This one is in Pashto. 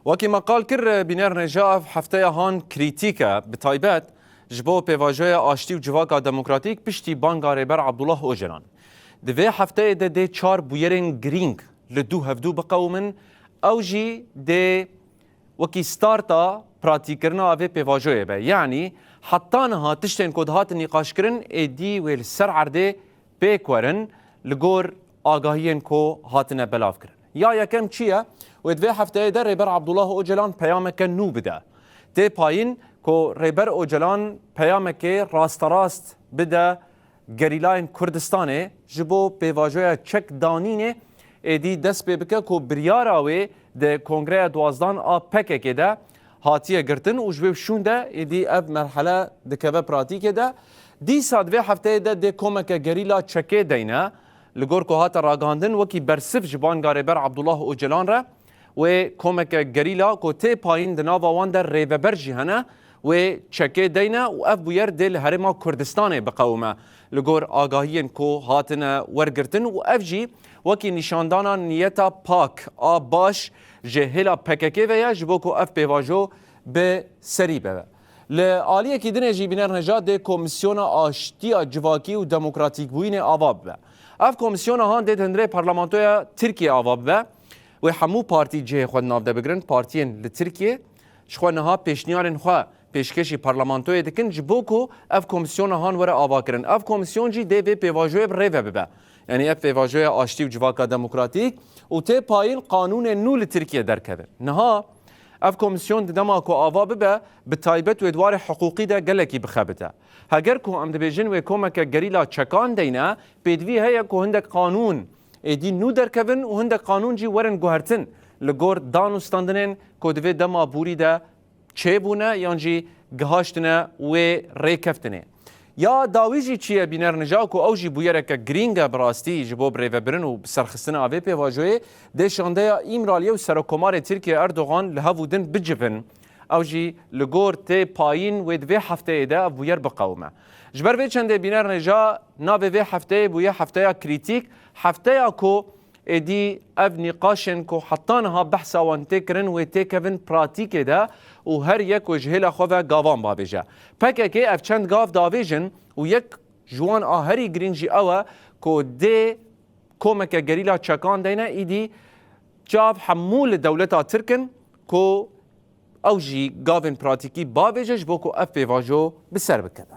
وكما قال كر بنار نجاف حفتيا هان كريتيكا بتايبات جبو بيواجهة آشتي و جواكا ديمقراطيك بشتي بانغا ريبر عبدالله اوجلان دوی هفته ده چار بویرین گرینگ لدو هفدو بقومن او جی ده وکی ستارتا پراتیکرنا اوه پیواجوه به یعنی حتی نها تشتین کد هات نقاش کرن ایدی ویل سر عرده پیکورن لگور آگاهین کو هاتنه بلاف کرن یا یکم چیه و دوی هفته ده ریبر عبدالله اوجلان پیامک نو بده ده پایین کو ریبر اوجلان پیامک راست راست بده گریلاین کردستانه جبو پیواجویا چک دانینه ایدی دست پی بکه کو بریاراوی ده کنگره دوازدان پکه ده هاتیه گرتن و جبو شونده ایدی اب مرحله دکوه پراتیکه ده دی سادوه هفته ده کمک گریلا چکه دینه لگور که هات راگاندن وکی برسف جبان گاربر عبدالله اوجلان را و کمک گریلا که تی پایین دناوا وان در ریوبرجی هنه و چکه دینه و اف بویر دل هرما کردستانه بقومه لگور آگاهین کو هاتنه ورگرتن و اف جی وکی نشاندانا نیتا پاک باش جهلا پککه ویا جبو کو اف پیواجو به سری به لعالیه کی دنه جی بینر نجات ده کمیسیون آشتی جواکی و دموکراتیک بوین آواب به اف کمیسیون هان ده هندره پارلمانتویا ترکیه آواب به و همو پارتی جه خود ناف ده بگرن پارتین لترکیه شخوا نها پیشنیارن خوا پیشکشی پارلمانتوی دکن جبو کو اف کمیسیون هان وره آوا کرن اف کمیسیون جی دی وی پیواجوی بریوه ببه یعنی اف پیواجوی آشتی و جواکا دموکراتیک و تی پایین قانون نو لترکیه درکبه نها اف کمیسیون دما کو آوا ببه به تایبت و ادوار حقوقی ده گلکی بخبته هگر کو ام دبیجن و کومک گریلا چکان دینه پیدوی هیا کو هندک قانون ایدی نو درکبن و هندک قانون جی ورن گوهرتن لگور دانوستاندنن کو دوی دما بوری ده چه بونه یانجی گهاشتنه و ریکفتنه یا داویجی چیه بینر نجاو کو اوجی بویره که گرینگا براستی جبو بریو برن و سرخستنه آوه پیواجوه ده شانده ایمرالیه و سرکمار ترکیه اردوغان لهودن بجفن اوجی لگور تی پایین و دوی هفته ده بویر بقومه جبر وی چنده بینر نجا ناوه وی هفته بویه هفته کریتیک هفته کو ایدی اف نقاشن کو حطانها بحثا وان تکرن و تکون پراتیک ده و هر یک وجهه خواه گاوان بابجه پکه که اف چند گاو داویجن و یک جوان آهری گرینجی اوه کو ده کومک گریلا چکان دینه ایدی جاف حمول دولتا ترکن کو اوجی گاوین پراتیکی بابجه جبو کو اف پیواجو بسر بکده